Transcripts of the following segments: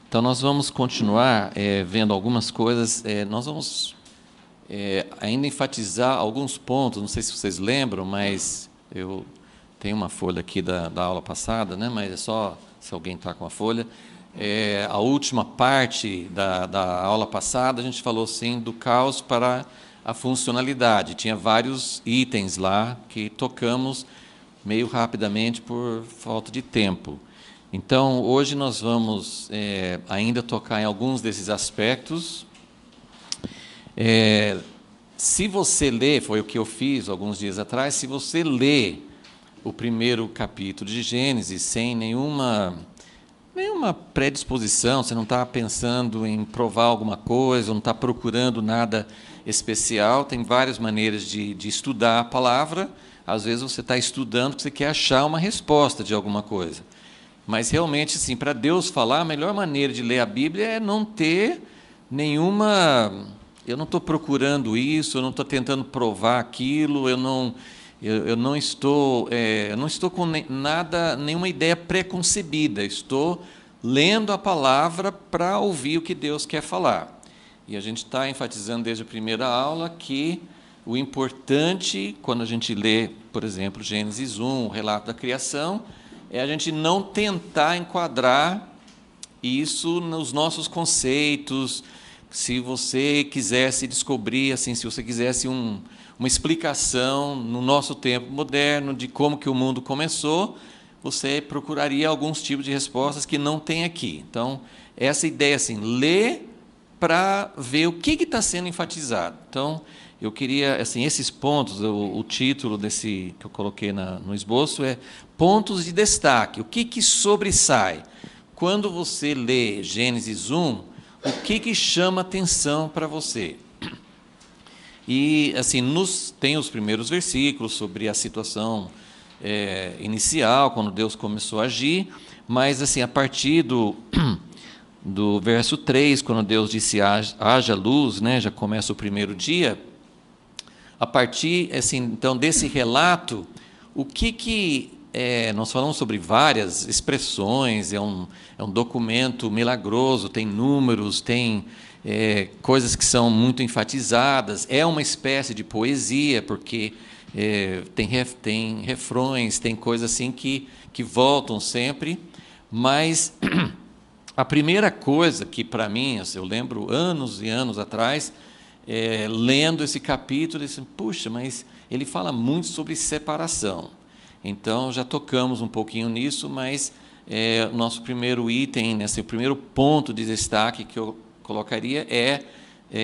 Então, nós vamos continuar vendo algumas coisas. Nós vamos ainda enfatizar alguns pontos. Não sei se vocês lembram, mas eu tenho uma folha aqui da aula passada, né? Mas é só se alguém está com a folha. A última parte da aula passada, a gente falou assim, do caos para a funcionalidade. Tinha vários itens lá que tocamos meio rapidamente por falta de tempo. Então, hoje nós vamos ainda tocar em alguns desses aspectos. Se você ler, foi o que eu fiz alguns dias atrás, se você ler o primeiro capítulo de Gênesis sem nenhuma predisposição, você não está pensando em provar alguma coisa, não está procurando nada especial, tem várias maneiras de estudar a palavra. Às vezes você está estudando porque você quer achar uma resposta de alguma coisa. Mas, realmente, assim, para Deus falar, a melhor maneira de ler a Bíblia é não ter nenhuma... Eu não estou procurando isso, eu não estou tentando provar aquilo, eu não estou com nenhuma ideia preconcebida, estou lendo a palavra para ouvir o que Deus quer falar. E a gente está enfatizando desde a primeira aula que o importante, quando a gente lê, por exemplo, Gênesis 1, o relato da criação, é a gente não tentar enquadrar isso nos nossos conceitos. Se você quisesse descobrir, assim, se você quisesse uma explicação no nosso tempo moderno de como que o mundo começou, você procuraria alguns tipos de respostas que não tem aqui. Então, essa ideia, assim, ler para ver o que está sendo enfatizado. Então, eu queria, assim, esses pontos, o título desse que eu coloquei no esboço é pontos de destaque. O que sobressai? Quando você lê Gênesis 1, o que chama atenção para você? E, assim, tem os primeiros versículos sobre a situação inicial, quando Deus começou a agir, mas, assim, a partir do verso 3, quando Deus disse haja luz, né, já começa o primeiro dia. A partir, assim, então, desse relato, nós falamos sobre várias expressões, é um documento milagroso, tem números, tem coisas que são muito enfatizadas, é uma espécie de poesia, porque tem refrões, tem coisas assim que voltam sempre, mas a primeira coisa que, para mim, assim, eu lembro anos e anos atrás, lendo esse capítulo, eu disse, puxa, mas ele fala muito sobre separação. Então, já tocamos um pouquinho nisso, mas o nosso primeiro item, o primeiro ponto de destaque que eu colocaria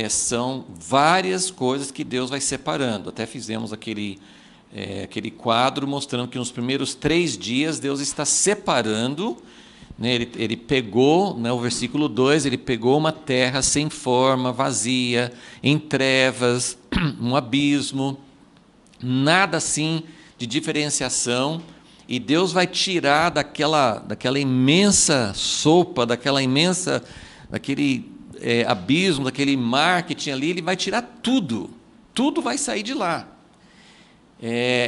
são várias coisas que Deus vai separando. Até fizemos aquele quadro mostrando que nos primeiros 3 dias Deus está separando, né, ele pegou, né, o versículo 2, ele pegou uma terra sem forma, vazia, em trevas, um abismo, nada assim de diferenciação, e Deus vai tirar daquela imensa sopa, daquele abismo, daquele mar que tinha ali, ele vai tirar tudo vai sair de lá.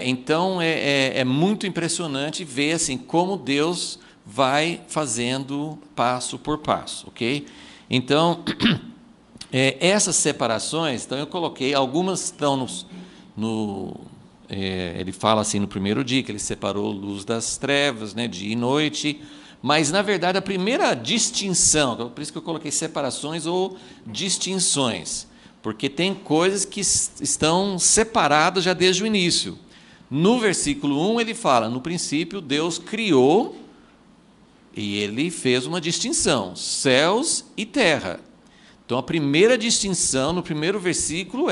Então, é muito impressionante ver assim, como Deus vai fazendo passo por passo, ok? Então, essas separações, então eu coloquei, algumas estão ele fala assim no primeiro dia, que ele separou luz das trevas, né, dia e noite, mas, na verdade, a primeira distinção, por isso que eu coloquei separações ou distinções, porque tem coisas que estão separadas já desde o início. No versículo 1, ele fala, no princípio, Deus criou, e ele fez uma distinção, céus e terra. Então, a primeira distinção, no primeiro versículo,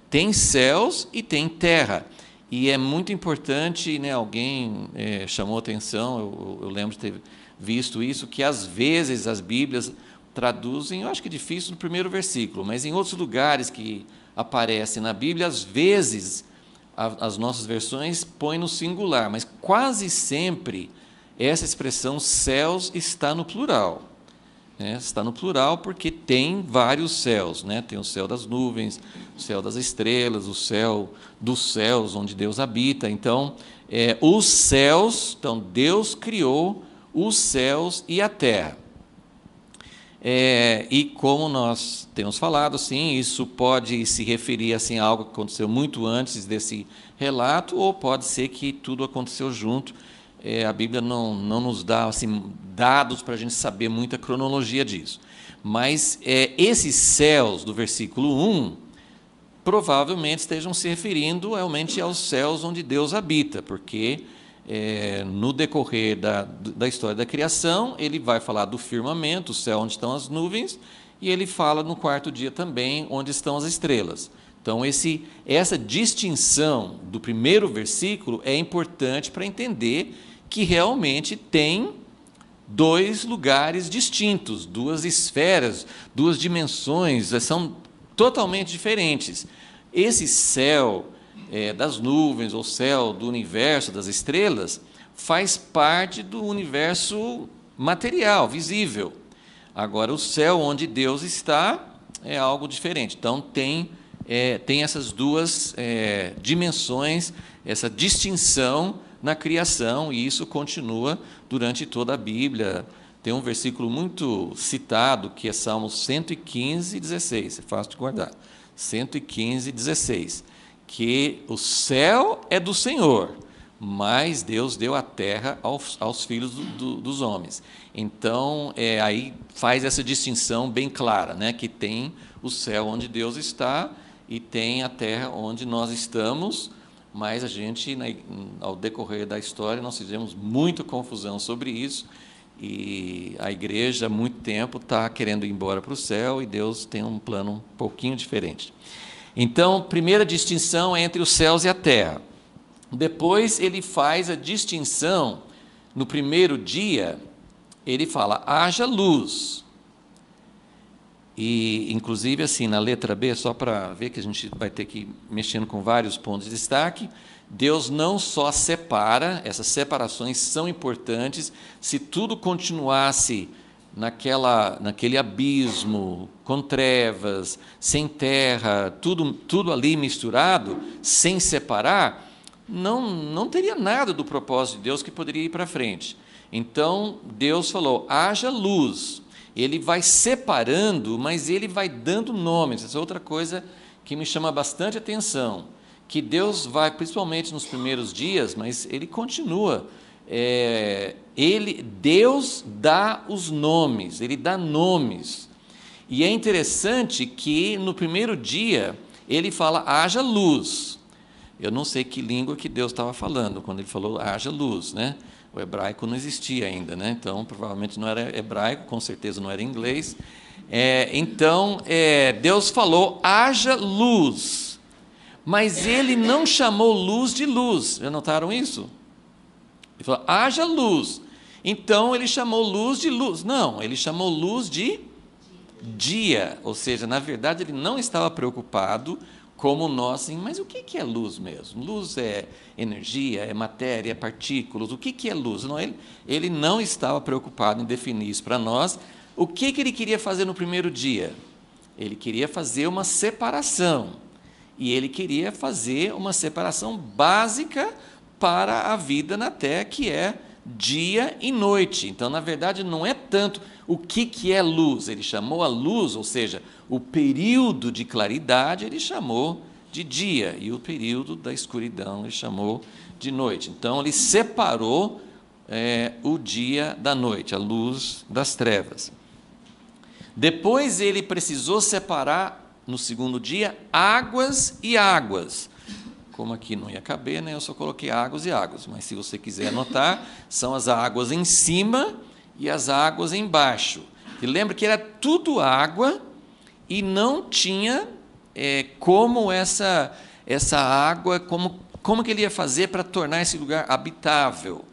tem céus e tem terra. E é muito importante, né, alguém chamou atenção, eu lembro de ter visto isso, que às vezes as Bíblias traduzem, eu acho que é difícil no primeiro versículo, mas em outros lugares que aparecem na Bíblia, às vezes as nossas versões põem no singular, mas quase sempre essa expressão céus está no plural. Está no plural porque tem vários céus, né? Tem o céu das nuvens, o céu das estrelas, o céu dos céus, onde Deus habita. Então, os céus, então Deus criou os céus e a terra. E como nós temos falado, sim, isso pode se referir assim, a algo que aconteceu muito antes desse relato, ou pode ser que tudo aconteceu junto. A Bíblia não nos dá assim, dados para a gente saber muita cronologia disso. Mas esses céus do versículo 1 provavelmente estejam se referindo realmente aos céus onde Deus habita, porque no decorrer da história da criação, ele vai falar do firmamento, o céu onde estão as nuvens, e ele fala no quarto dia também onde estão as estrelas. Então, essa distinção do primeiro versículo é importante para entender que realmente tem dois lugares distintos, duas esferas, duas dimensões, são totalmente diferentes. Esse céu das nuvens, ou céu do universo, das estrelas, faz parte do universo material, visível. Agora, o céu onde Deus está é algo diferente. Então, tem essas duas dimensões, essa distinção na criação, e isso continua durante toda a Bíblia. Tem um versículo muito citado, que é Salmos 115, 16, é fácil de guardar, 115, 16, que o céu é do Senhor, mas Deus deu a terra aos filhos dos homens. Então, aí faz essa distinção bem clara, né? Que tem o céu onde Deus está e tem a terra onde nós estamos, mas a gente, ao decorrer da história, nós fizemos muita confusão sobre isso, e a igreja, há muito tempo, está querendo ir embora para o céu, e Deus tem um plano um pouquinho diferente. Então, primeira distinção é entre os céus e a terra. Depois ele faz a distinção, no primeiro dia, ele fala, haja luz. E, inclusive, assim, na letra B, só para ver que a gente vai ter que ir mexendo com vários pontos de destaque, Deus não só separa, essas separações são importantes. Se tudo continuasse naquele abismo, com trevas, sem terra, tudo ali misturado, sem separar, não teria nada do propósito de Deus que poderia ir para frente. Então, Deus falou, haja luz. Ele vai separando, mas ele vai dando nomes. Essa é outra coisa que me chama bastante atenção, que Deus vai, principalmente nos primeiros dias, mas ele continua. Deus dá os nomes, ele dá nomes. E é interessante que no primeiro dia ele fala, haja luz. Eu não sei que língua que Deus estava falando quando ele falou, haja luz, né? O hebraico não existia ainda, né? Então, provavelmente não era hebraico, com certeza não era inglês. Então, Deus falou, haja luz. Mas ele não chamou luz de luz. Já notaram isso? Ele falou, haja luz. Então, ele chamou luz de luz. Não, ele chamou luz de dia. Ou seja, na verdade, ele não estava preocupado como nós, assim, mas o que é luz mesmo? Luz é energia, é matéria, é partículas, o que é luz? Não, ele não estava preocupado em definir isso para nós. O que ele queria fazer no primeiro dia? Ele queria fazer uma separação, e ele queria fazer uma separação básica para a vida na Terra, que é dia e noite. Então, na verdade, não é tanto o que é luz. Ele chamou a luz, ou seja, o período de claridade, ele chamou de dia, e o período da escuridão ele chamou de noite. Então, ele separou o dia da noite, a luz das trevas. Depois, ele precisou separar, no segundo dia, águas e águas. Como aqui não ia caber, né, eu só coloquei águas e águas, mas se você quiser anotar, são as águas em cima e as águas embaixo. E lembra que era tudo água, e não tinha como essa água, como que ele ia fazer para tornar esse lugar habitável.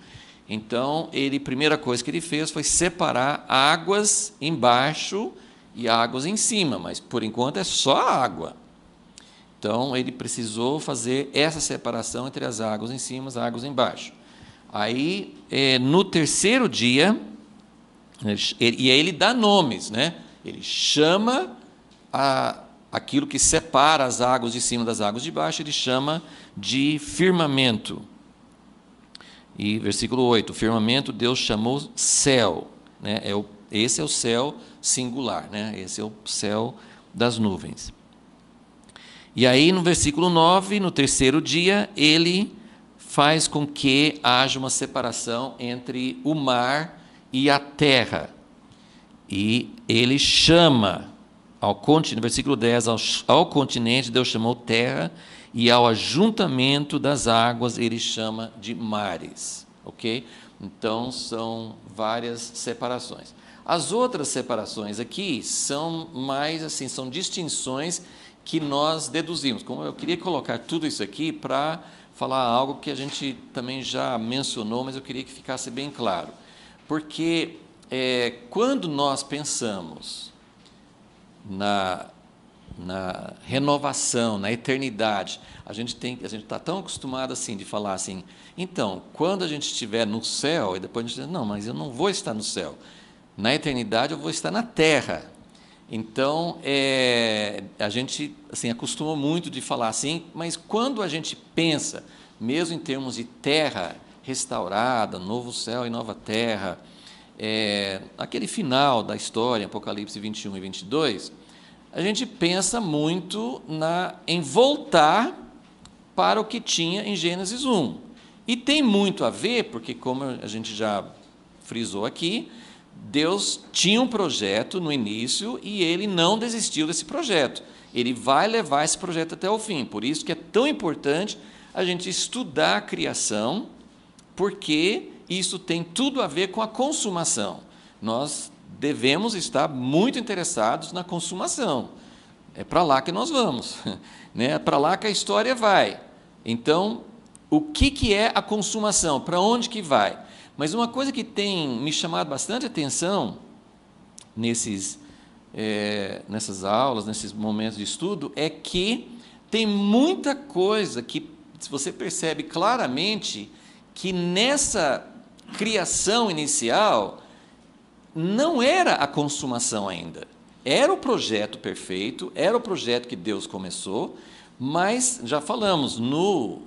Então, a primeira coisa que ele fez foi separar águas embaixo e águas em cima, mas por enquanto é só água. Então, ele precisou fazer essa separação entre as águas em cima e as águas embaixo. Aí, no terceiro dia, e aí ele dá nomes, né? Ele chama aquilo que separa as águas de cima das águas de baixo, ele chama de firmamento. E versículo 8, o firmamento Deus chamou céu, né? Esse é o céu singular, né? Esse é o céu das nuvens. E aí no versículo 9, no terceiro dia, ele faz com que haja uma separação entre o mar e a terra. E ele chama, no versículo 10, ao continente Deus chamou terra, e ao ajuntamento das águas ele chama de mares. Ok? Então são várias separações. As outras separações aqui são mais assim, são distinções que nós deduzimos. Como eu queria colocar tudo isso aqui para falar algo que a gente também já mencionou, mas eu queria que ficasse bem claro. Porque quando nós pensamos na renovação, na eternidade, a gente está tão acostumado assim de falar assim, então, quando a gente estiver no céu, e depois a gente diz, não, mas eu não vou estar no céu. Na eternidade eu vou estar na terra. Então, a gente assim, acostuma muito de falar assim, mas quando a gente pensa, mesmo em termos de terra restaurada, novo céu e nova terra, aquele final da história, Apocalipse 21 e 22, a gente pensa muito em voltar para o que tinha em Gênesis 1. E tem muito a ver, porque como a gente já frisou aqui, Deus tinha um projeto no início e ele não desistiu desse projeto. Ele vai levar esse projeto até o fim. Por isso que é tão importante a gente estudar a criação, porque isso tem tudo a ver com a consumação. Nós devemos estar muito interessados na consumação. É para lá que nós vamos, né? É para lá que a história vai. Então, o que é a consumação? Para onde que vai? Mas uma coisa que tem me chamado bastante atenção nessas aulas, nesses momentos de estudo, é que tem muita coisa que você percebe claramente que nessa criação inicial não era a consumação ainda. Era o projeto perfeito, era o projeto que Deus começou, mas, já falamos, no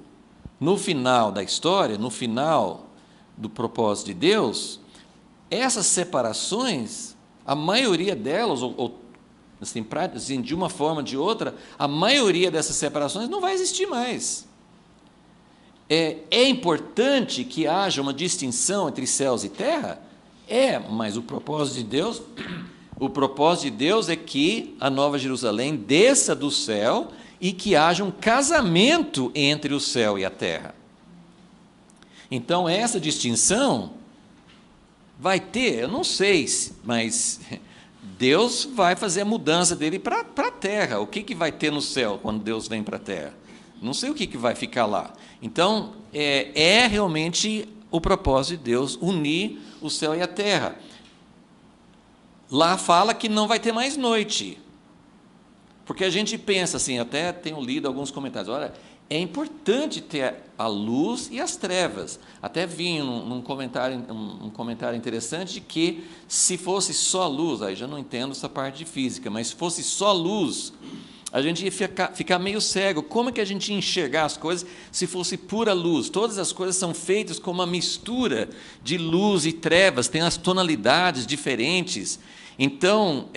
final da história, no final do propósito de Deus, essas separações, a maioria delas, assim, de uma forma ou de outra, a maioria dessas separações não vai existir mais. É importante que haja uma distinção entre céus e terra? Mas o propósito de Deus é que a Nova Jerusalém desça do céu e que haja um casamento entre o céu e a terra. Então, essa distinção vai ter, eu não sei, mas Deus vai fazer a mudança dele para a terra. O que vai ter no céu quando Deus vem para a terra? Não sei o que vai ficar lá. Então, realmente o propósito de Deus unir o céu e a terra. Lá fala que não vai ter mais noite. Porque a gente pensa assim, até tenho lido alguns comentários, olha, é importante ter a luz e as trevas. Até vi um comentário interessante de que se fosse só luz, aí já não entendo essa parte de física, mas se fosse só luz, a gente ia ficar meio cego. Como é que a gente ia enxergar as coisas se fosse pura luz? Todas as coisas são feitas com uma mistura de luz e trevas, tem as tonalidades diferentes. Então,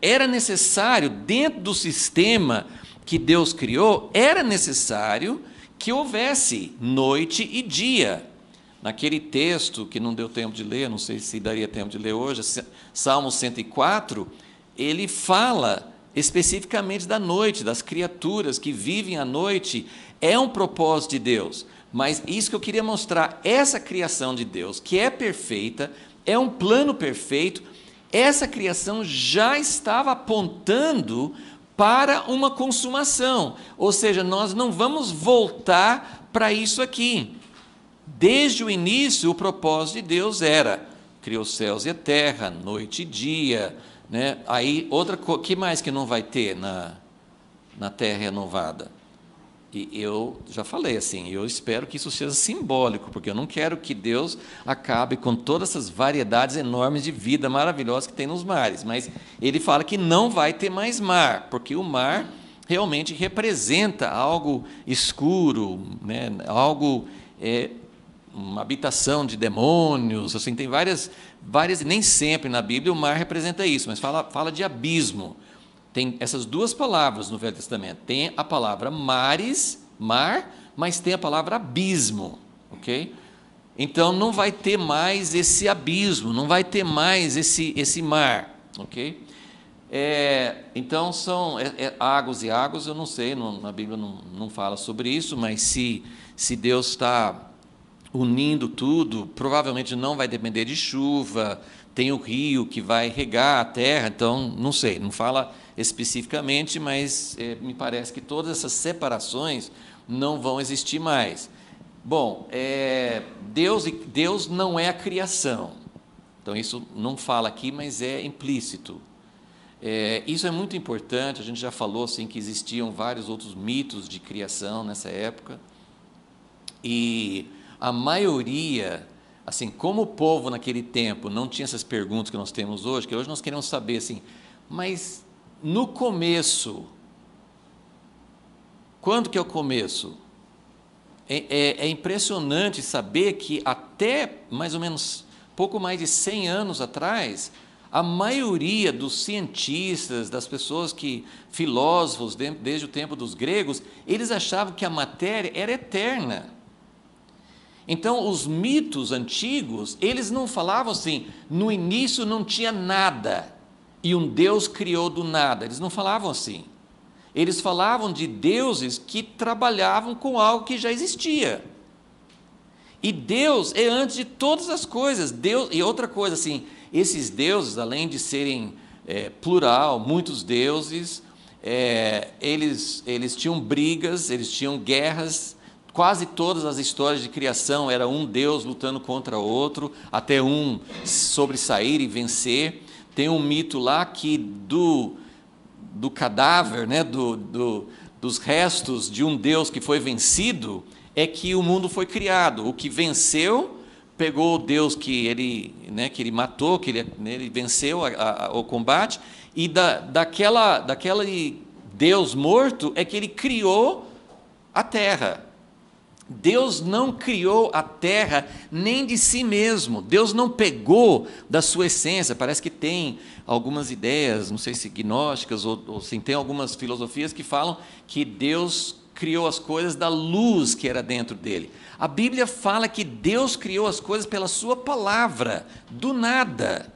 era necessário, dentro do sistema que Deus criou, era necessário que houvesse noite e dia. Naquele texto, que não deu tempo de ler, não sei se daria tempo de ler hoje, Salmo 104, ele fala especificamente da noite, das criaturas que vivem à noite. É um propósito de Deus, mas isso que eu queria mostrar, essa criação de Deus, que é perfeita, é um plano perfeito, essa criação já estava apontando para uma consumação, ou seja, nós não vamos voltar para isso aqui. Desde o início, o propósito de Deus criou os céus e a terra, noite e dia, né? Aí, outra coisa, que mais que não vai ter na terra renovada? E eu já falei assim, eu espero que isso seja simbólico, porque eu não quero que Deus acabe com todas essas variedades enormes de vida maravilhosa que tem nos mares, mas ele fala que não vai ter mais mar, porque o mar realmente representa algo escuro, né? Algo uma habitação de demônios, assim, tem várias, nem sempre na Bíblia o mar representa isso, mas fala de abismo. Tem essas duas palavras no Velho Testamento. Tem a palavra mares, mar, mas tem a palavra abismo, ok? Então não vai ter mais esse abismo, não vai ter mais esse mar, ok? Então são águas e águas, eu não sei, na Bíblia não fala sobre isso, mas se Deus está unindo tudo, provavelmente não vai depender de chuva, tem o rio que vai regar a terra, então não sei, não fala especificamente, mas me parece que todas essas separações não vão existir mais. Bom, Deus não é a criação, então isso não fala aqui, mas é implícito. Isso é muito importante, a gente já falou assim, que existiam vários outros mitos de criação nessa época, e a maioria, assim, como o povo naquele tempo não tinha essas perguntas que nós temos hoje, que hoje nós queremos saber assim, mas no começo, quando que é o começo? É impressionante saber que até mais ou menos pouco mais de 100 anos atrás, a maioria dos cientistas, das pessoas filósofos, desde o tempo dos gregos, eles achavam que a matéria era eterna. Então, os mitos antigos, eles não falavam assim, no início não tinha nada, e um Deus criou do nada. Eles não falavam assim. Eles falavam de deuses que trabalhavam com algo que já existia. E Deus é antes de todas as coisas. Deus, e outra coisa, assim, esses deuses, além de serem plural, muitos deuses, eles tinham brigas, eles tinham guerras. Quase todas as histórias de criação era um Deus lutando contra outro, até um sobressair e vencer. Tem um mito lá que do cadáver, né, dos restos de um Deus que foi vencido, é que o mundo foi criado. O que venceu pegou o Deus que ele matou, que ele venceu o combate, e daquele Deus morto é que ele criou a terra. Deus não criou a terra nem de si mesmo. Deus não pegou da sua essência. Parece que tem algumas ideias, não sei se gnósticas ou sim, tem algumas filosofias que falam que Deus criou as coisas da luz que era dentro dele. A Bíblia fala que Deus criou as coisas pela sua palavra, do nada.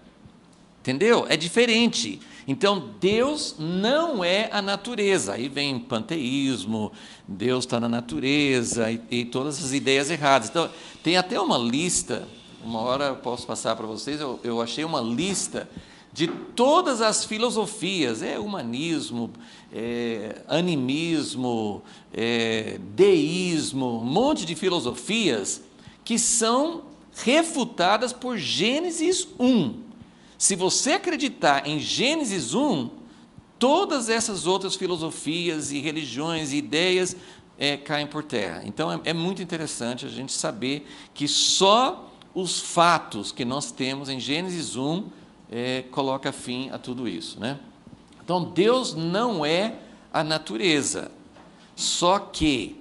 Entendeu? É diferente. Então, Deus não é a natureza. Aí vem panteísmo, Deus está na natureza e todas as ideias erradas. Então, tem até uma lista, uma hora eu posso passar para vocês, eu achei uma lista de todas as filosofias, humanismo, animismo, deísmo, um monte de filosofias que são refutadas por Gênesis 1. Se você acreditar em Gênesis 1, todas essas outras filosofias e religiões e ideias caem por terra. Então, é muito interessante a gente saber que só os fatos que nós temos em Gênesis 1 coloca fim a tudo isso, né? Então, Deus não é a natureza, só que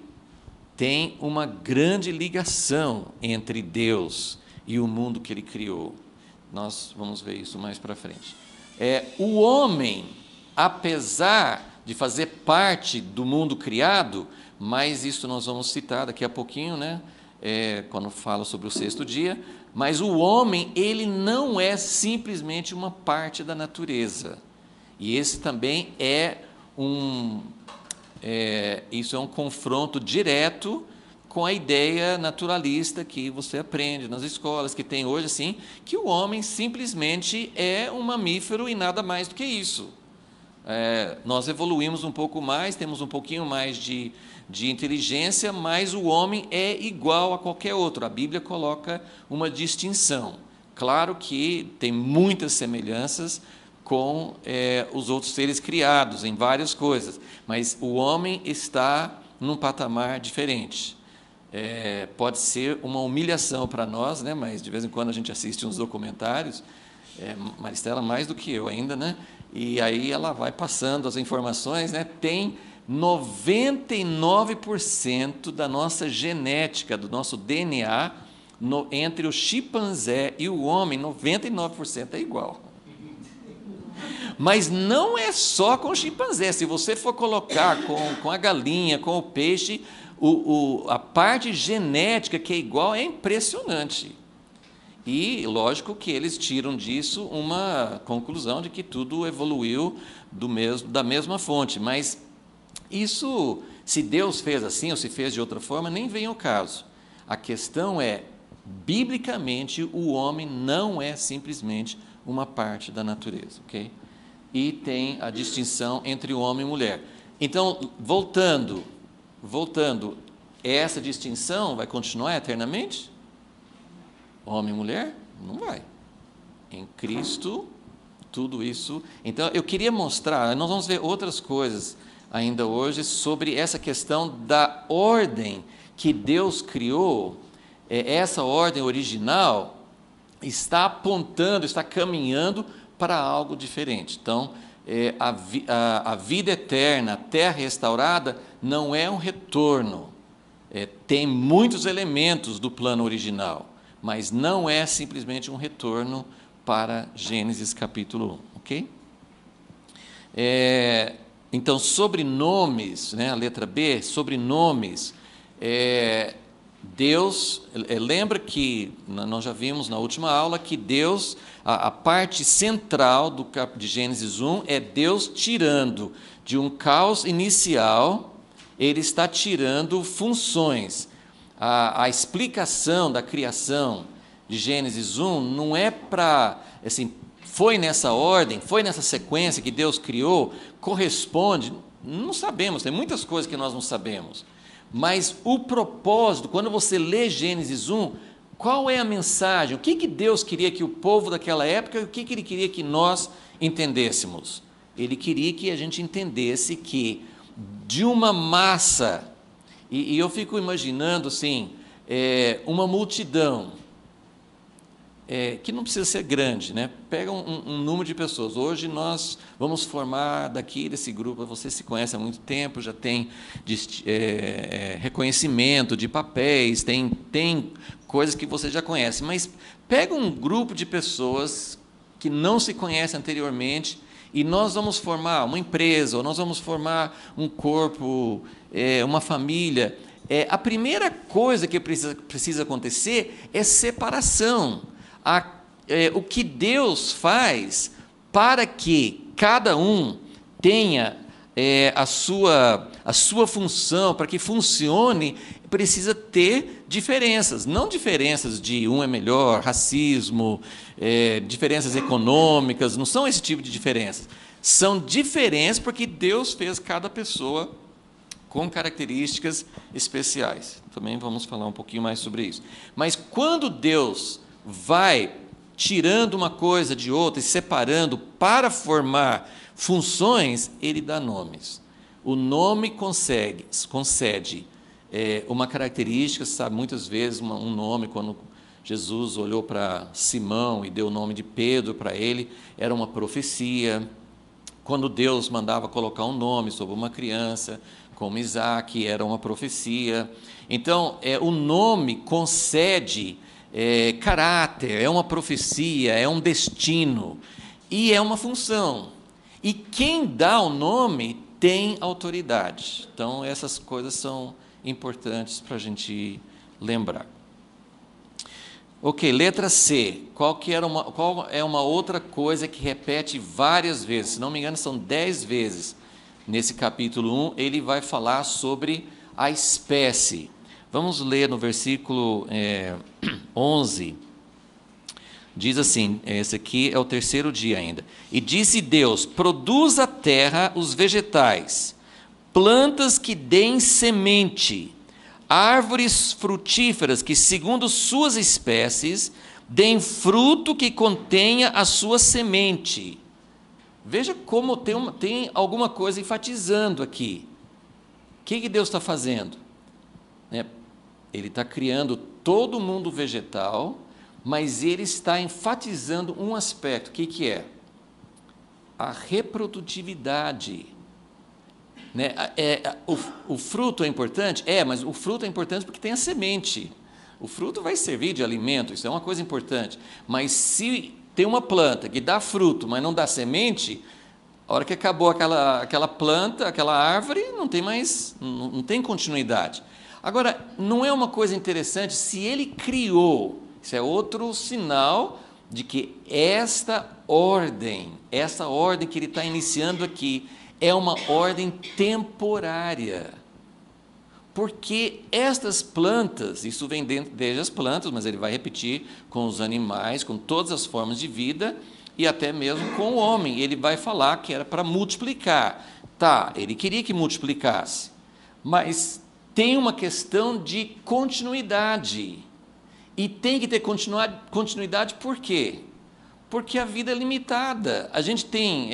tem uma grande ligação entre Deus e o mundo que Ele criou. Nós vamos ver isso mais para frente. O homem, apesar de fazer parte do mundo criado, mas isso nós vamos citar daqui a pouquinho, né? Quando fala sobre o sexto dia, mas o homem, ele não é simplesmente uma parte da natureza. E esse também isso é um confronto direto com a ideia naturalista que você aprende nas escolas, que tem hoje, assim, que o homem simplesmente é um mamífero e nada mais do que isso. Nós evoluímos um pouco mais, temos um pouquinho mais de inteligência, mas o homem é igual a qualquer outro. A Bíblia coloca uma distinção. Claro que tem muitas semelhanças com os outros seres criados em várias coisas, mas o homem está num patamar diferente. Pode ser uma humilhação para nós, né? Mas de vez em quando a gente assiste uns documentários, Maristela mais do que eu ainda, né? E aí ela vai passando as informações, né? Tem 99% da nossa genética, do nosso DNA, entre o chimpanzé e o homem, 99% é igual. Mas não é só com o chimpanzé. Se você for colocar com a galinha, com o peixe, a parte genética que é igual é impressionante. E, lógico, que eles tiram disso uma conclusão de que tudo evoluiu da mesma fonte. Mas isso, se Deus fez assim ou se fez de outra forma, nem vem ao caso. A questão é, biblicamente, o homem não é simplesmente uma parte da natureza, ok? E tem a distinção entre o homem e mulher. Então, voltando, essa distinção vai continuar eternamente? Homem e mulher? Não vai. Em Cristo, tudo isso. Então, eu queria mostrar, nós vamos ver outras coisas ainda hoje sobre essa questão da ordem que Deus criou. Essa ordem original está apontando, está caminhando para algo diferente. Então, a vida eterna, a terra restaurada, não é um retorno. Tem muitos elementos do plano original, mas não é simplesmente um retorno para Gênesis capítulo 1, ok? Então, sobrenomes, né, a letra B, sobrenomes, Deus, lembra que nós já vimos na última aula que Deus, a parte central de Gênesis 1 é Deus tirando de um caos inicial, Ele está tirando funções. A explicação da criação de Gênesis 1 não é para, assim, foi nessa ordem, foi nessa sequência que Deus criou, corresponde, não sabemos, tem muitas coisas que nós não sabemos. Mas o propósito, quando você lê Gênesis 1, qual é a mensagem? O que Deus queria que o povo daquela época, o que Ele queria que nós entendêssemos? Ele queria que a gente entendesse que de uma massa, e eu fico imaginando assim, uma multidão, que não precisa ser grande, né? Pega um número de pessoas. Hoje nós vamos formar daqui desse grupo, você se conhece há muito tempo, já tem reconhecimento de papéis, tem coisas que você já conhece, mas pega um grupo de pessoas que não se conhecem anteriormente e nós vamos formar uma empresa, ou nós vamos formar um corpo, uma família. A primeira coisa que precisa acontecer é separação. O que Deus faz para que cada um tenha a sua função, para que funcione, precisa ter diferenças, não diferenças de um é melhor, racismo, diferenças econômicas, não são esse tipo de diferenças. São diferenças porque Deus fez cada pessoa com características especiais. Também vamos falar um pouquinho mais sobre isso. Mas quando Deus vai tirando uma coisa de outra e separando para formar funções, Ele dá nomes. O nome concede uma característica, sabe, muitas vezes um nome, quando Jesus olhou para Simão e deu o nome de Pedro para ele, era uma profecia. Quando Deus mandava colocar um nome sobre uma criança, como Isaac, era uma profecia. Então, o nome concede caráter, é uma profecia, é um destino, e é uma função. E quem dá o nome tem autoridade. Então, essas coisas são importantes para a gente lembrar. Ok, letra C. Qual é uma outra coisa que repete várias vezes? Se não me engano, são 10 vezes. Nesse capítulo 1, ele vai falar sobre a espécie. Vamos ler no versículo 11. Diz assim, esse aqui é o terceiro dia ainda. E disse Deus, produz a terra os vegetais, plantas que deem semente, árvores frutíferas que, segundo suas espécies, deem fruto que contenha a sua semente. Veja como tem alguma coisa enfatizando aqui. O que Deus está fazendo? Ele está criando todo o mundo vegetal, mas ele está enfatizando um aspecto. O que é? A reprodutividade. O fruto é importante? Mas o fruto é importante porque tem a semente. O fruto vai servir de alimento, isso é uma coisa importante. Mas se tem uma planta que dá fruto, mas não dá semente, a hora que acabou aquela planta, aquela árvore, não tem mais, não tem continuidade. Agora, não é uma coisa interessante, se ele criou, isso é outro sinal de que essa ordem que ele está iniciando aqui, é uma ordem temporária. Porque estas plantas, isso vem desde as plantas, mas ele vai repetir com os animais, com todas as formas de vida, e até mesmo com o homem. Ele vai falar que era para multiplicar. Tá, ele queria que multiplicasse, mas tem uma questão de continuidade. E tem que ter continuidade por quê? Porque a vida é limitada. A gente tem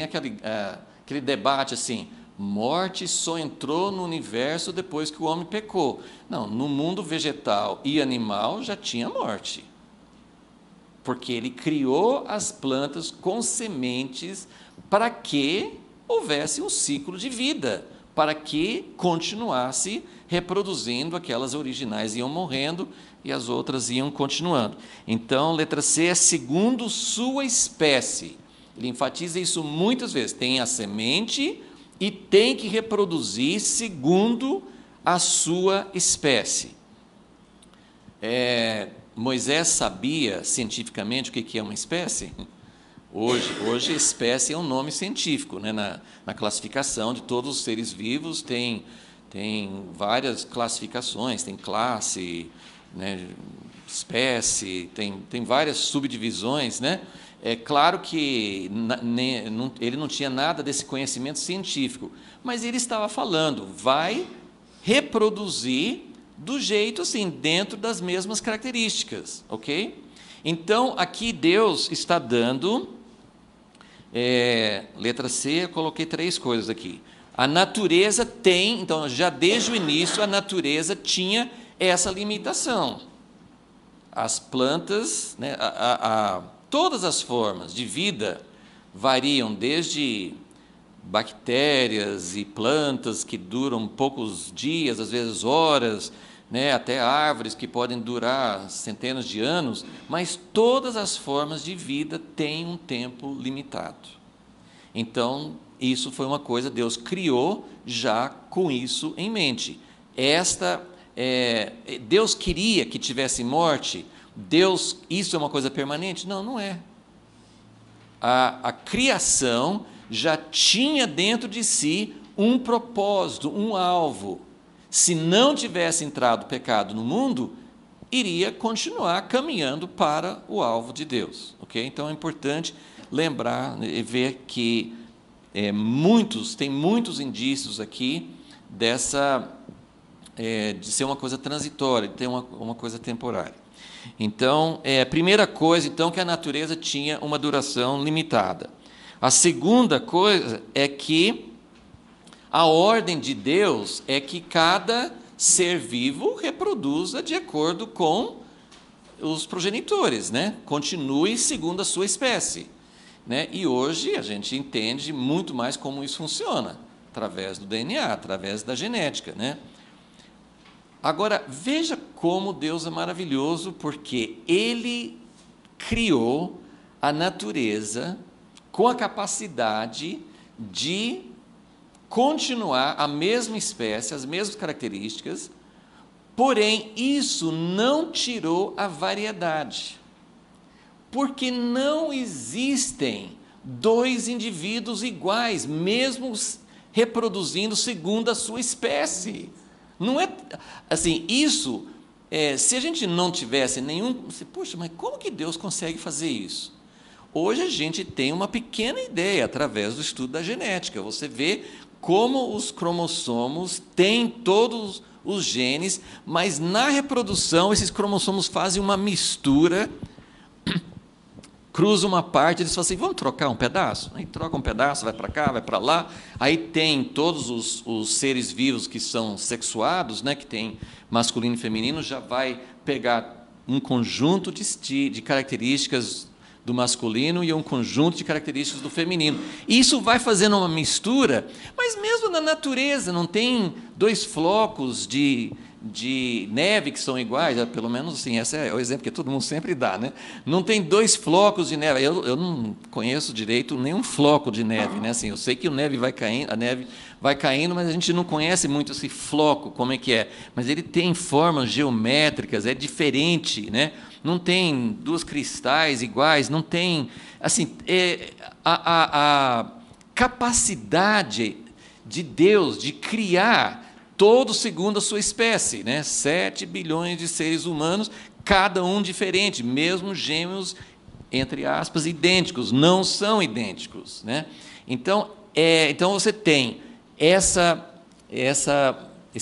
aquele debate assim, morte só entrou no universo depois que o homem pecou. Não, no mundo vegetal e animal já tinha morte. Porque ele criou as plantas com sementes para que houvesse um ciclo de vida, para que continuasse reproduzindo, aquelas originais iam morrendo e as outras iam continuando. Então, letra C é segundo sua espécie. Ele enfatiza isso muitas vezes. Tem a semente e tem que reproduzir segundo a sua espécie. Moisés sabia cientificamente o que é uma espécie? Hoje espécie é um nome científico, né? Na classificação de todos os seres vivos tem várias classificações, tem classe, né? Espécie, tem várias subdivisões, né? É claro que ele não tinha nada desse conhecimento científico, mas ele estava falando, vai reproduzir do jeito assim, dentro das mesmas características, ok? Então, aqui Deus está dando, letra C, eu coloquei 3 coisas aqui. A natureza tem, então, já desde o início, a natureza tinha essa limitação. As plantas, né, todas as formas de vida variam desde bactérias e plantas que duram poucos dias, às vezes horas, né, até árvores que podem durar centenas de anos, mas todas as formas de vida têm um tempo limitado. Então, isso foi uma coisa, Deus criou já com isso em mente. Deus queria que tivesse morte? Isso é uma coisa permanente? Não, não é. A criação já tinha dentro de si um propósito, um alvo. Se não tivesse entrado pecado no mundo, iria continuar caminhando para o alvo de Deus. Okay? Então é importante lembrar e ver que tem muitos indícios aqui de ser uma coisa transitória, de ter uma coisa temporária. Então, a primeira coisa, então, que a natureza tinha uma duração limitada. A segunda coisa é que a ordem de Deus é que cada ser vivo reproduza de acordo com os progenitores, né? Continue segundo a sua espécie, né? E hoje a gente entende muito mais como isso funciona, através do DNA, através da genética, né? Agora, veja como Deus é maravilhoso, porque Ele criou a natureza com a capacidade de continuar a mesma espécie, as mesmas características, porém, isso não tirou a variedade, porque não existem 2 indivíduos iguais, mesmo reproduzindo segundo a sua espécie. Não é assim, isso, se a gente não tivesse poxa, mas como que Deus consegue fazer isso? Hoje a gente tem uma pequena ideia, através do estudo da genética. Você vê como os cromossomos têm todos os genes, mas na reprodução esses cromossomos fazem uma mistura, cruzam uma parte, eles falam assim, vamos trocar um pedaço? Aí troca um pedaço, vai para cá, vai para lá. Aí tem todos os seres vivos que são sexuados, né, que tem masculino e feminino, já vai pegar um conjunto de características do masculino e um conjunto de características do feminino. Isso vai fazendo uma mistura, mas mesmo na natureza não tem 2 flocos de de neve que são iguais, pelo menos assim, esse é o exemplo que todo mundo sempre dá, né? Não tem dois flocos de neve. Eu não conheço direito nenhum floco de neve, né? Assim, eu sei que a neve vai caindo, mas a gente não conhece muito esse floco, como é que é. Mas ele tem formas geométricas, é diferente, né? Não tem duas cristais iguais, não tem, assim, a capacidade de Deus de criar todos segundo a sua espécie, né? 7 bilhões de seres humanos, cada um diferente, mesmo gêmeos, entre aspas, idênticos, não são idênticos, né? Então você tem esse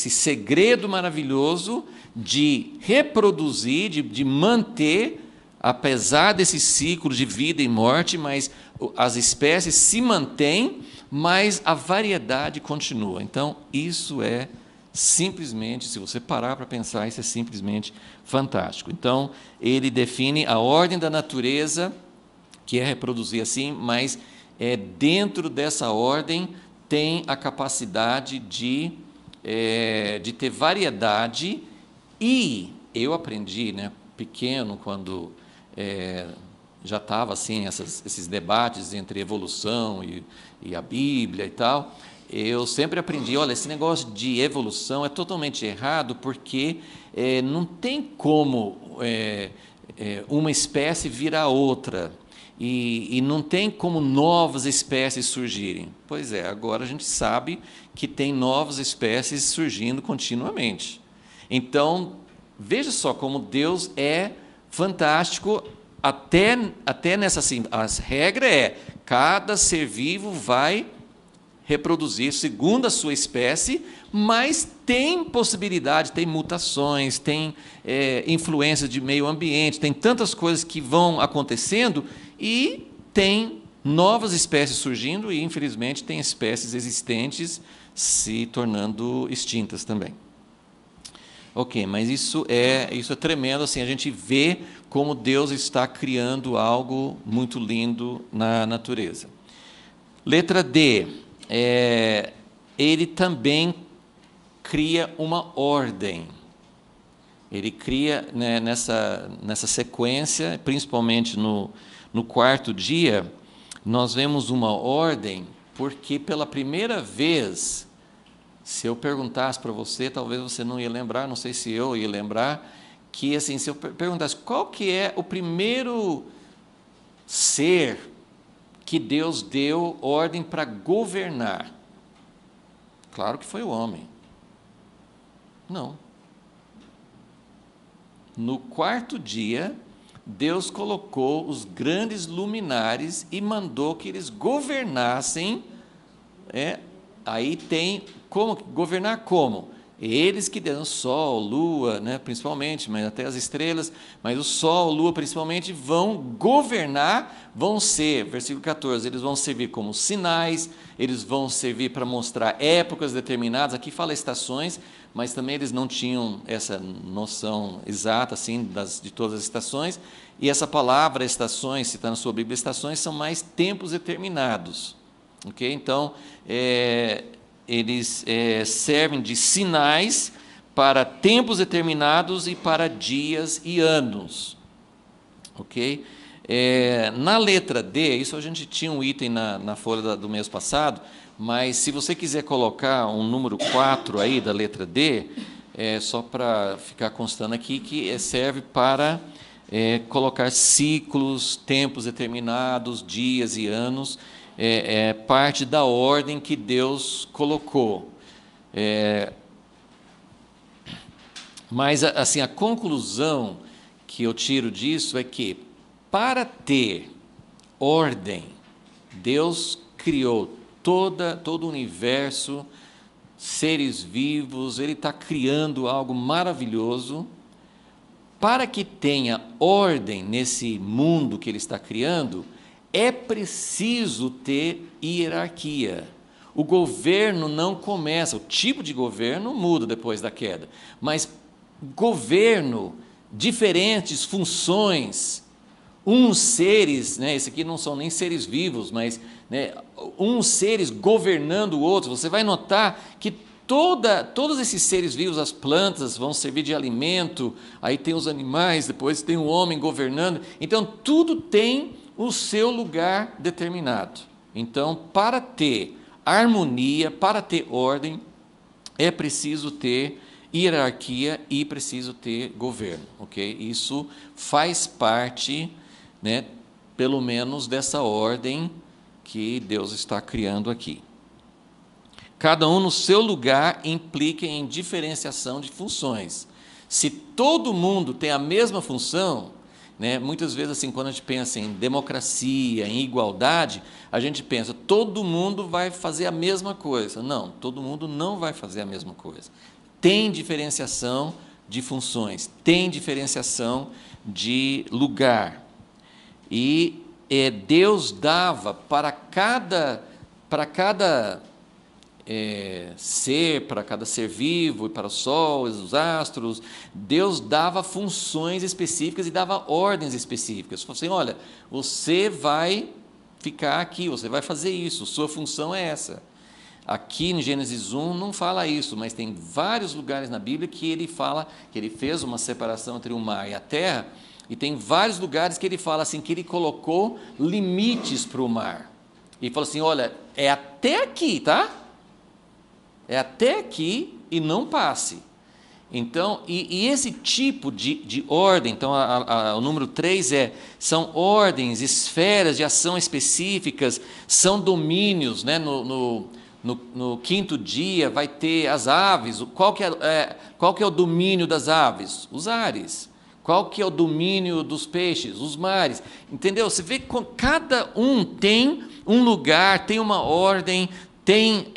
segredo maravilhoso de reproduzir, de manter, apesar desse ciclo de vida e morte, mas as espécies se mantêm, mas a variedade continua. Então, isso é simplesmente, se você parar para pensar, isso é simplesmente fantástico. Então, ele define a ordem da natureza, que é reproduzir assim, mas dentro dessa ordem tem a capacidade de ter variedade. E eu aprendi, né, pequeno, quando já estava assim, esses debates entre evolução e a Bíblia e tal, eu sempre aprendi, olha, esse negócio de evolução é totalmente errado, porque não tem como uma espécie virar outra, e não tem como novas espécies surgirem. Pois é, agora a gente sabe que tem novas espécies surgindo continuamente. Então, veja só como Deus é fantástico, até nessa assim, a regra é, cada ser vivo vai reproduzir segundo a sua espécie, mas tem possibilidade, tem mutações, tem influência de meio ambiente, tem tantas coisas que vão acontecendo e tem novas espécies surgindo e, infelizmente, tem espécies existentes se tornando extintas também. Ok, mas isso é tremendo, assim, a gente vê como Deus está criando algo muito lindo na natureza. Letra D, ele também cria uma ordem. Ele cria, né, nessa sequência, principalmente no quarto dia, nós vemos uma ordem, porque pela primeira vez, se eu perguntasse para você, talvez você não ia lembrar, não sei se eu ia lembrar, que assim, se eu perguntasse qual que é o primeiro ser que Deus deu ordem para governar, claro que foi o homem. Não. No quarto dia, Deus colocou os grandes luminares e mandou que eles governassem. Aí tem como governar como? Eles que deram sol, lua, né, principalmente, mas até as estrelas, mas o sol, lua principalmente, vão governar, vão ser, versículo 14, eles vão servir como sinais, eles vão servir para mostrar épocas determinadas, aqui fala estações, mas também eles não tinham essa noção exata assim, de todas as estações, e essa palavra estações, se está na sua Bíblia, estações são mais tempos determinados. Okay? Então, eles servem de sinais para tempos determinados e para dias e anos. Ok? Na letra D, isso a gente tinha um item na folha do mês passado, mas se você quiser colocar um número 4 aí da letra D, só para ficar constando aqui, que serve para colocar ciclos, tempos determinados, dias e anos, parte da ordem que Deus colocou. Mas assim, a conclusão que eu tiro disso é que, para ter ordem, Deus criou todo o universo, seres vivos, Ele está criando algo maravilhoso. Para que tenha ordem nesse mundo que Ele está criando, é preciso ter hierarquia. O governo não começa, o tipo de governo muda depois da queda, mas governo, diferentes funções, uns seres, né, esse aqui não são nem seres vivos, mas né, uns seres governando outros, você vai notar que Todos esses seres vivos, as plantas vão servir de alimento, aí tem os animais, depois tem o homem governando. Então, tudo tem o seu lugar determinado. Então, para ter harmonia, para ter ordem, é preciso ter hierarquia e preciso ter governo, ok? Isso faz parte, né, pelo menos dessa ordem que Deus está criando aqui. Cada um no seu lugar implica em diferenciação de funções. Se todo mundo tem a mesma função, né, muitas vezes, assim, quando a gente pensa em democracia, em igualdade, a gente pensa, todo mundo vai fazer a mesma coisa. Não, todo mundo não vai fazer a mesma coisa. Tem diferenciação de funções, tem diferenciação de lugar. E Deus dava para cada ser, para cada ser vivo, e para o sol, os astros, Deus dava funções específicas e dava ordens específicas. Falou assim, olha, você vai ficar aqui, você vai fazer isso, sua função é essa. Aqui em Gênesis 1 não fala isso, mas tem vários lugares na Bíblia que ele fala que ele fez uma separação entre o mar e a terra, e tem vários lugares que ele fala assim, que ele colocou limites para o mar. E falou assim, olha, é até aqui, tá? É até aqui e não passe. Então, e esse tipo de ordem, então o número 3 são ordens, esferas de ação específicas, são domínios, né? No quinto dia vai ter as aves. Qual que é o domínio das aves? Os ares. Qual que é o domínio dos peixes? Os mares. Entendeu? Você vê que cada um tem um lugar, tem uma ordem, tem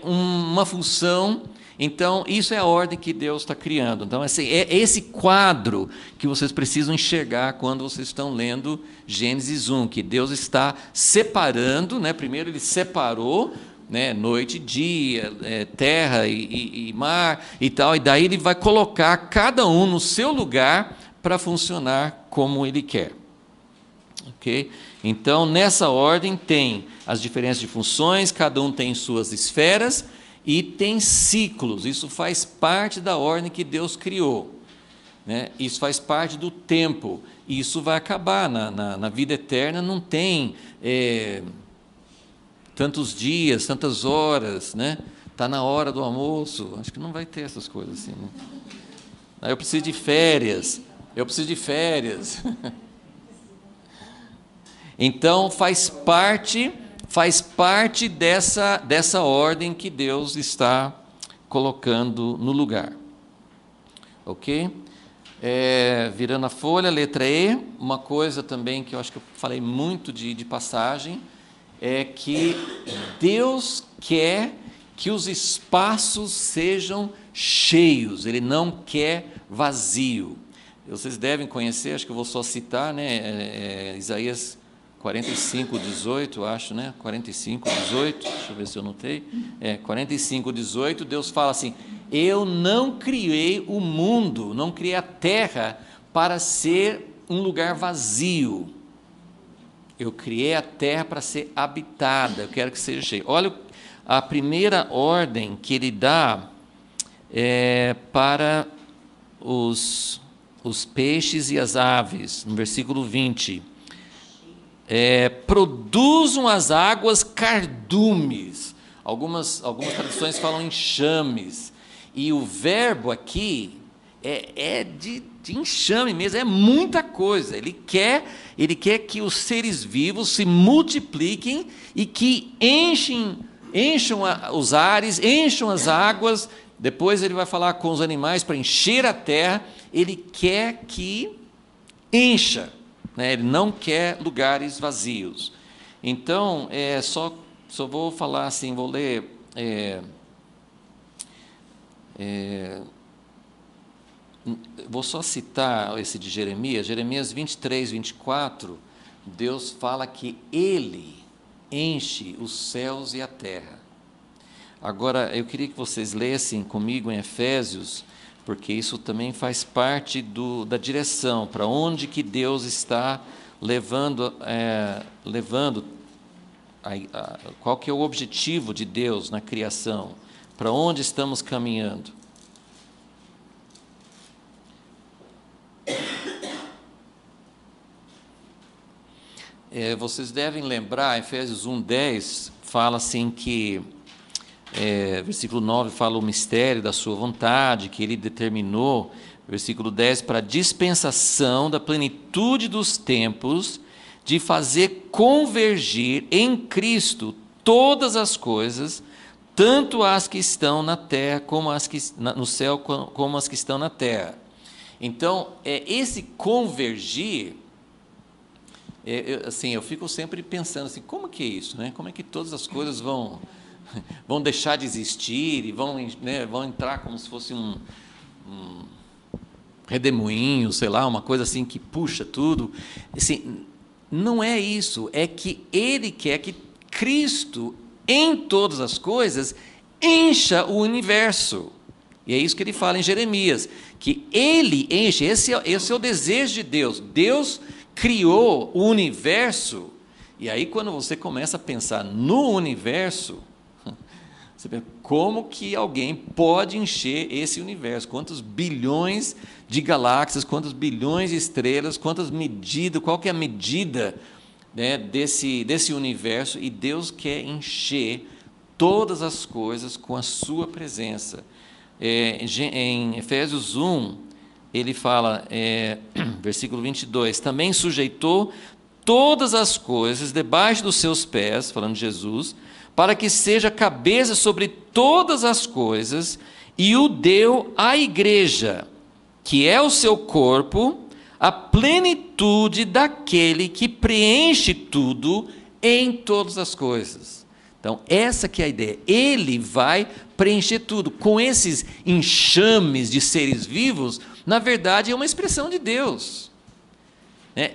uma função. Então, isso é a ordem que Deus está criando. Então, assim, é esse quadro que vocês precisam enxergar quando vocês estão lendo Gênesis 1, que Deus está separando, né? Primeiro ele separou, né, noite e dia, terra e mar e tal, e daí ele vai colocar cada um no seu lugar para funcionar como ele quer. Ok? Então, nessa ordem tem as diferenças de funções, cada um tem suas esferas e tem ciclos. Isso faz parte da ordem que Deus criou, né? Isso faz parte do tempo. Isso vai acabar na vida eterna. Não tem tantos dias, tantas horas, né? Está na hora do almoço. Acho que não vai ter essas coisas assim, né? Eu preciso de férias. Eu preciso de férias. Então, faz parte dessa ordem que Deus está colocando no lugar. Ok? Virando a folha, letra E, uma coisa também que eu acho que eu falei muito de passagem, é que Deus quer que os espaços sejam cheios, Ele não quer vazio. Vocês devem conhecer, acho que eu vou só citar, né, Isaías 45:18, acho, né? 45:18, deixa eu ver se eu notei. 45:18, Deus fala assim: eu não criei o mundo, não criei a terra para ser um lugar vazio. Eu criei a terra para ser habitada, eu quero que seja cheia. Olha a primeira ordem que ele dá para os peixes e as aves, no versículo 20. Produzam as águas cardumes. Algumas traduções falam enxames. E o verbo aqui é de enxame mesmo, é muita coisa. Ele quer que os seres vivos se multipliquem e que encham os ares, encham as águas. Depois ele vai falar com os animais para encher a terra. Ele quer que encha. Ele não quer lugares vazios. Então, só vou falar assim, vou ler vou só citar esse de Jeremias 23:24, Deus fala que Ele enche os céus e a terra. Agora, eu queria que vocês lessem comigo em Efésios, porque isso também faz parte da direção, para onde que Deus está levando, qual que é o objetivo de Deus na criação, Para onde estamos caminhando? Vocês devem lembrar, Efésios 1:10 fala assim que, versículo 9 fala o mistério da sua vontade, que ele determinou, versículo 10, para a dispensação da plenitude dos tempos, de fazer convergir em Cristo todas as coisas, tanto as que estão na terra, como as que no céu, como as que estão na terra. Então, esse convergir, eu fico sempre pensando assim, como que é isso, né? Como é que todas as coisas vão deixar de existir e vão entrar como se fosse um redemoinho, sei lá, uma coisa assim que puxa tudo. Assim, não é isso, é que ele quer que Cristo, em todas as coisas, encha o universo. E é isso que ele fala em Jeremias, que ele enche, esse é o desejo de Deus. Deus criou o universo, e aí quando você começa a pensar no universo, você pensa, como que alguém pode encher esse universo? Quantos bilhões de galáxias, quantos bilhões de estrelas, qual que é a medida, né, desse universo? E Deus quer encher todas as coisas com a sua presença. Em Efésios 1, ele fala, versículo 22, também sujeitou todas as coisas debaixo dos seus pés, falando de Jesus, para que seja cabeça sobre todas as coisas, e o deu à igreja, que é o seu corpo, a plenitude daquele que preenche tudo em todas as coisas. Então, essa que é a ideia. Ele vai preencher tudo. Com esses enxames de seres vivos, na verdade, é uma expressão de Deus.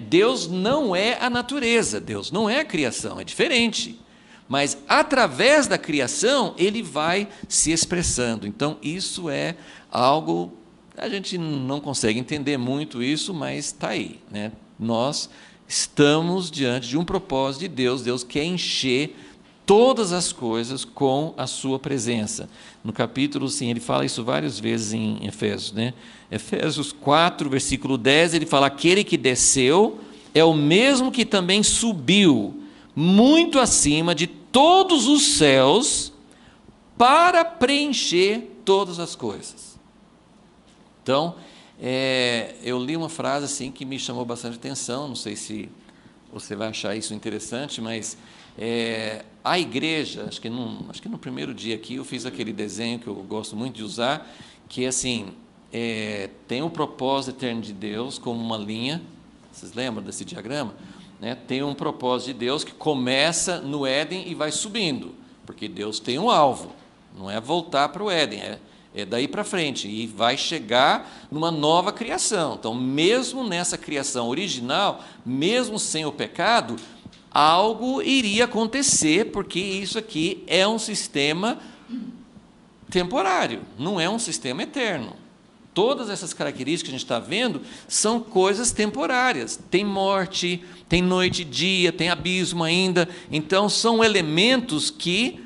Deus não é a natureza, Deus não é a criação, é diferente. Mas, através da criação, ele vai se expressando. Então, isso é algo, a gente não consegue entender muito isso, mas está aí, né? Nós estamos diante de um propósito de Deus. Deus quer encher todas as coisas com a sua presença. No capítulo, sim, ele fala isso várias vezes em Efésios, né? Efésios 4, versículo 10, ele fala, aquele que desceu é o mesmo que também subiu muito acima de todos os céus para preencher todas as coisas. Então, eu li uma frase assim que me chamou bastante atenção, não sei se você vai achar isso interessante, mas a igreja, acho que no primeiro dia aqui eu fiz aquele desenho que eu gosto muito de usar, que assim, tem o propósito eterno de Deus como uma linha, vocês lembram desse diagrama? Tem um propósito de Deus que começa no Éden e vai subindo, porque Deus tem um alvo, não é voltar para o Éden, é daí para frente, e vai chegar numa nova criação. Então, mesmo nessa criação original, mesmo sem o pecado, algo iria acontecer, porque isso aqui é um sistema temporário, não é um sistema eterno. Todas essas características que a gente está vendo são coisas temporárias. Tem morte, tem noite e dia, tem abismo ainda. Então, são elementos que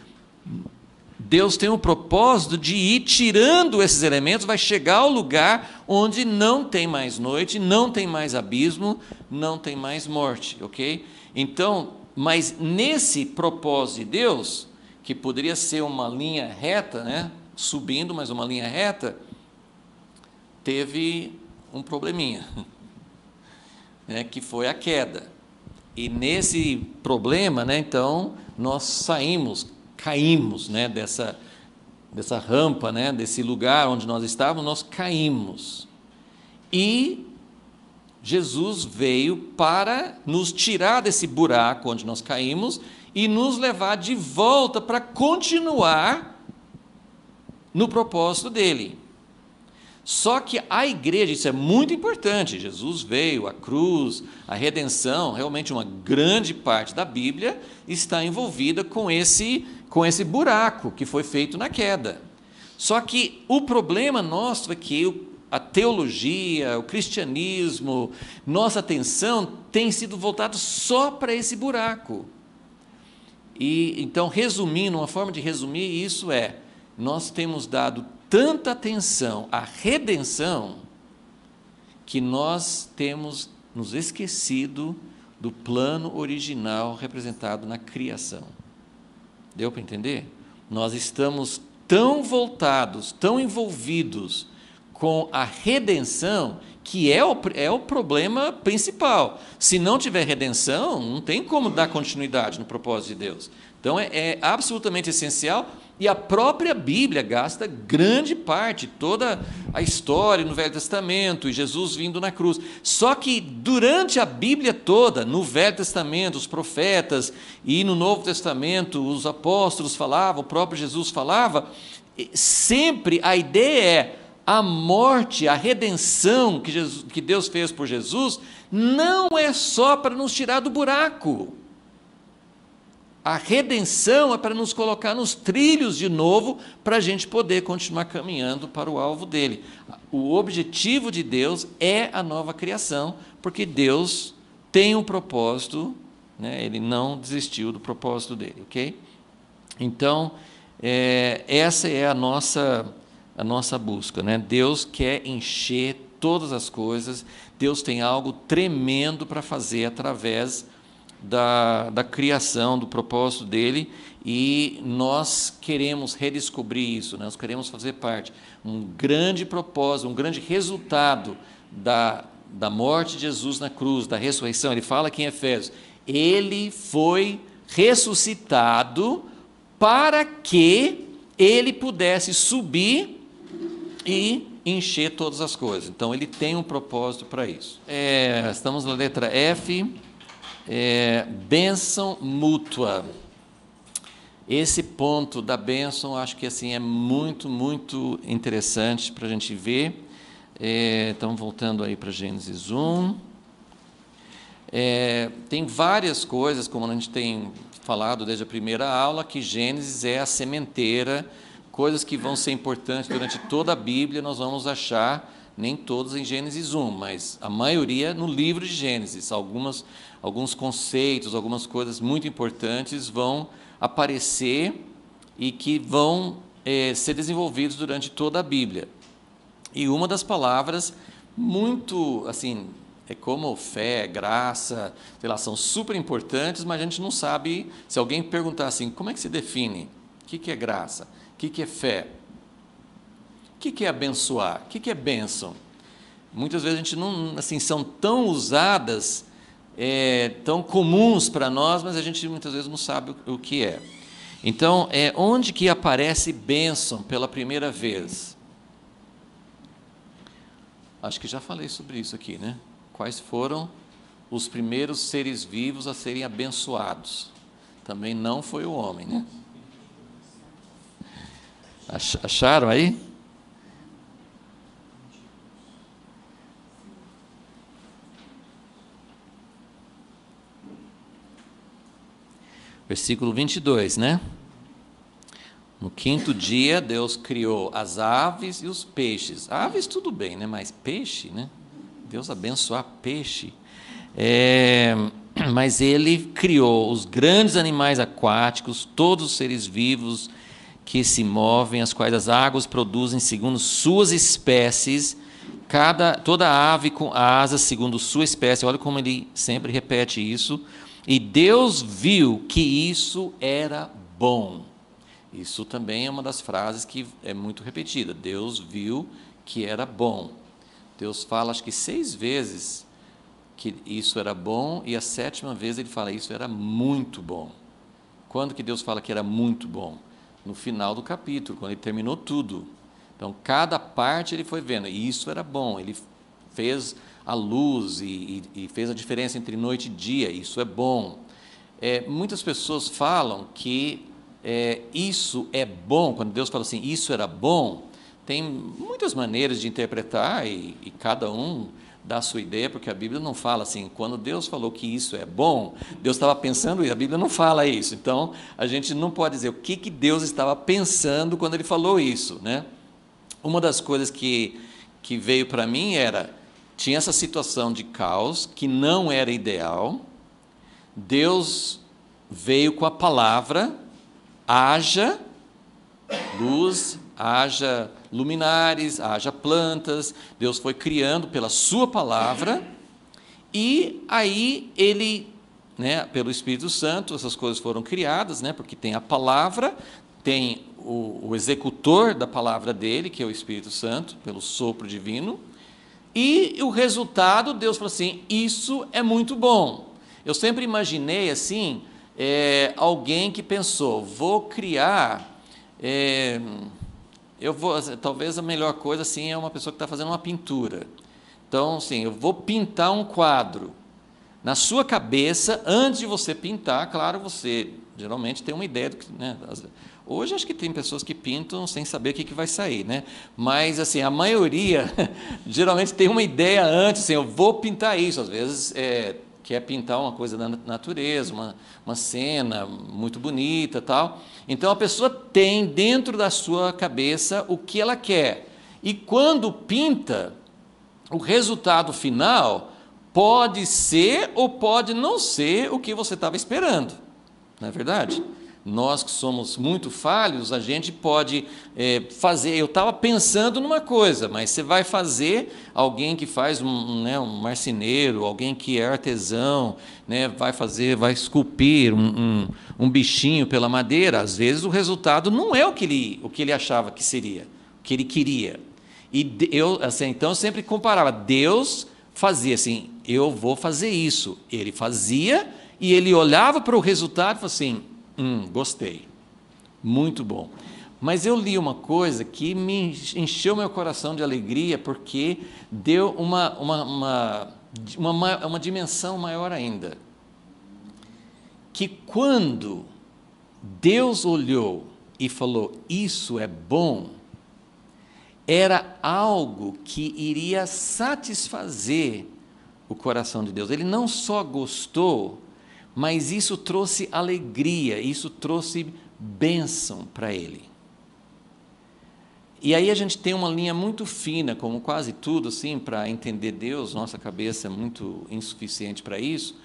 Deus tem o propósito de ir tirando esses elementos, vai chegar ao lugar onde não tem mais noite, não tem mais abismo, não tem mais morte, ok? Então, mas nesse propósito de Deus, que poderia ser uma linha reta, né, subindo, mas uma linha reta, teve um probleminha, né, que foi a queda. E nesse problema, né, então, nós caímos, né, dessa rampa, né, desse lugar onde nós estávamos, nós caímos. E Jesus veio para nos tirar desse buraco onde nós caímos e nos levar de volta para continuar no propósito dele. Só que a igreja, isso é muito importante, Jesus veio, a cruz, a redenção, realmente uma grande parte da Bíblia está envolvida com esse buraco que foi feito na queda. Só que o problema nosso é que a teologia, o cristianismo, nossa atenção tem sido voltada só para esse buraco. E então, resumindo, uma forma de resumir isso nós temos dado tanta atenção à redenção que nós temos nos esquecido do plano original representado na criação. Deu para entender? Nós estamos tão voltados, tão envolvidos com a redenção, que é o problema principal. Se não tiver redenção, não tem como dar continuidade no propósito de Deus. Então, é absolutamente essencial, e a própria Bíblia gasta grande parte, toda a história no Velho Testamento, e Jesus vindo na cruz. Só que, durante a Bíblia toda, no Velho Testamento, os profetas, e no Novo Testamento, os apóstolos falavam, o próprio Jesus falava, sempre a ideia é, a morte, a redenção que Deus fez por Jesus, não é só para nos tirar do buraco. A redenção é para nos colocar nos trilhos de novo, para a gente poder continuar caminhando para o alvo dele. O objetivo de Deus é a nova criação, porque Deus tem um propósito, né? Ele não desistiu do propósito dele, ok? Então, essa é a nossa busca, né? Deus quer encher todas as coisas, Deus tem algo tremendo para fazer através da criação, do propósito dele, e nós queremos redescobrir isso, né? Nós queremos fazer parte. Um grande propósito, um grande resultado da morte de Jesus na cruz, da ressurreição. Ele fala aqui em Efésios, ele foi ressuscitado para que ele pudesse subir e encher todas as coisas. Então, ele tem um propósito para isso. Estamos na letra F, bênção mútua. Esse ponto da bênção, acho que assim, é muito, muito interessante para a gente ver. Então, voltando aí para Gênesis 1. Tem várias coisas, como a gente tem falado desde a primeira aula, que Gênesis é a sementeira, coisas que vão ser importantes durante toda a Bíblia, nós vamos achar, nem todas em Gênesis 1, mas a maioria no livro de Gênesis. Alguns conceitos, algumas coisas muito importantes vão aparecer e que vão ser desenvolvidos durante toda a Bíblia. E uma das palavras muito, assim, como fé, graça, sei lá, são super importantes, mas a gente não sabe, se alguém perguntar assim, como é que se define? O que é graça? O que é fé? O que é abençoar? O que é bênção? Muitas vezes a gente não, assim, são tão usadas, tão comuns para nós, mas a gente muitas vezes não sabe o que é. Então, onde que aparece bênção pela primeira vez? Acho que já falei sobre isso aqui, né? Quais foram os primeiros seres vivos a serem abençoados? Também não foi o homem, né? Acharam aí? Versículo 22, né? No quinto dia, Deus criou as aves e os peixes. Aves tudo bem, né? Mas peixe, né? Deus abençoar peixe. Mas ele criou os grandes animais aquáticos, todos os seres vivos que se movem, as quais as águas produzem segundo suas espécies, toda ave com asas segundo sua espécie. Olha como ele sempre repete isso. E Deus viu que isso era bom. Isso também é uma das frases que é muito repetida. Deus viu que era bom. Deus fala, acho que 6 vezes, que isso era bom, e a 7ª vez ele fala, isso era muito bom. Quando que Deus fala que era muito bom? No final do capítulo, quando ele terminou tudo. Então, cada parte ele foi vendo, e isso era bom. Ele fez a luz e fez a diferença entre noite e dia, isso é bom. Muitas pessoas falam que isso é bom, quando Deus fala assim, isso era bom, tem muitas maneiras de interpretar e cada um dá a sua ideia, porque a Bíblia não fala assim, quando Deus falou que isso é bom, Deus estava pensando e a Bíblia não fala isso. Então, a gente não pode dizer o que Deus estava pensando quando Ele falou isso, né? Uma das coisas que veio para mim tinha essa situação de caos, que não era ideal, Deus veio com a palavra, haja, luz, haja luminares, haja plantas. Deus foi criando pela sua palavra, e aí ele, né, pelo Espírito Santo, essas coisas foram criadas, né, porque tem a palavra, tem o executor da palavra dele, que é o Espírito Santo, pelo sopro divino, e o resultado, Deus falou assim, isso é muito bom. Eu sempre imaginei assim, alguém que pensou, vou criar, talvez a melhor coisa assim é uma pessoa que está fazendo uma pintura. Então, assim, eu vou pintar um quadro. Na sua cabeça, antes de você pintar, claro, você geralmente tem uma ideia do que, né? Hoje acho que tem pessoas que pintam sem saber o que vai sair, né? Mas assim, a maioria geralmente tem uma ideia antes, assim, eu vou pintar isso. Às vezes quer pintar uma coisa da natureza, uma cena muito bonita, tal. Então a pessoa tem dentro da sua cabeça o que ela quer. E quando pinta, o resultado final pode ser ou pode não ser o que você estava esperando, não é verdade? Nós que somos muito falhos, a gente pode fazer, eu estava pensando numa coisa, mas você vai fazer, alguém que faz um marceneiro, alguém que é artesão, né, vai esculpir um bichinho pela madeira, às vezes o resultado não é o que ele achava que seria, o que ele queria. E então eu sempre comparava, Deus fazia assim, eu vou fazer isso. Ele fazia e ele olhava para o resultado e falava assim, gostei, muito bom. Mas eu li uma coisa que me encheu meu coração de alegria, porque deu uma dimensão maior ainda. Que quando Deus olhou e falou, isso é bom, era algo que iria satisfazer o coração de Deus. Ele não só gostou, mas isso trouxe alegria, isso trouxe bênção para ele. E aí a gente tem uma linha muito fina, como quase tudo, assim, para entender Deus. Nossa cabeça é muito insuficiente para isso,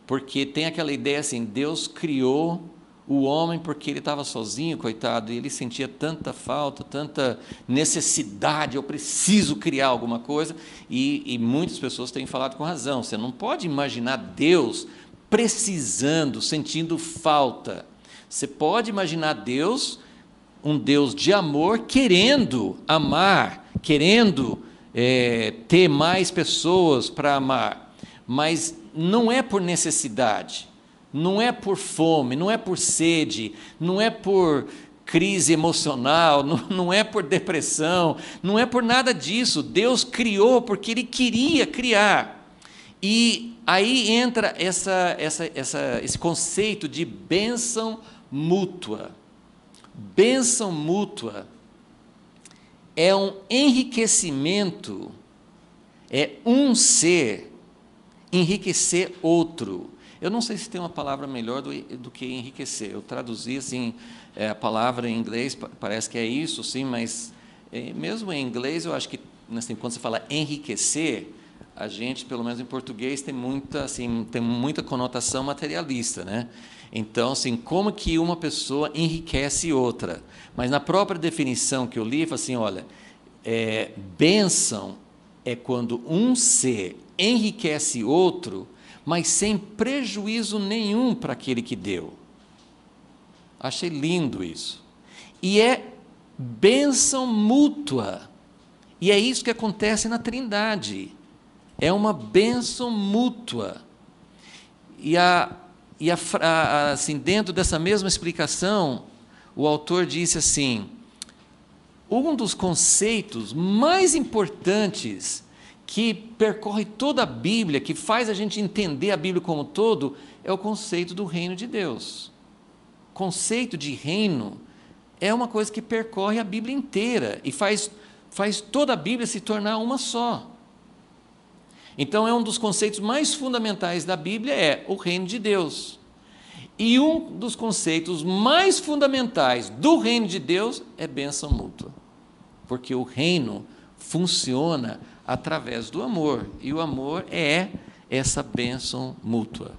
porque tem aquela ideia assim, Deus criou o homem porque ele estava sozinho, coitado, e ele sentia tanta falta, tanta necessidade, eu preciso criar alguma coisa, e muitas pessoas têm falado com razão, você não pode imaginar Deus precisando, sentindo falta. Você pode imaginar Deus, um Deus de amor, querendo amar, querendo ter mais pessoas para amar, mas não é por necessidade, não é por fome, não é por sede, não é por crise emocional, não é por depressão, não é por nada disso. Deus criou porque Ele queria criar. E aí entra esse conceito de bênção mútua. Bênção mútua é um enriquecimento, é um ser enriquecer outro. Eu não sei se tem uma palavra melhor do que enriquecer. Eu traduzi assim, a palavra em inglês, parece que é isso, sim, mas mesmo em inglês eu acho que assim, quando você fala enriquecer, a gente, pelo menos em português, tem muita conotação materialista, né? Então, assim, como que uma pessoa enriquece outra? Mas na própria definição que eu li, fala assim, olha, bênção é quando um ser enriquece outro, mas sem prejuízo nenhum para aquele que deu. Achei lindo isso. E é bênção mútua. E é isso que acontece na Trindade. É uma bênção mútua. E assim, dentro dessa mesma explicação, o autor disse assim, um dos conceitos mais importantes que percorre toda a Bíblia, que faz a gente entender a Bíblia como um todo, é o conceito do reino de Deus. O conceito de reino é uma coisa que percorre a Bíblia inteira e faz toda a Bíblia se tornar uma só. Então, é um dos conceitos mais fundamentais da Bíblia, é o reino de Deus. E um dos conceitos mais fundamentais do reino de Deus é bênção mútua. Porque o reino funciona através do amor, e o amor é essa bênção mútua.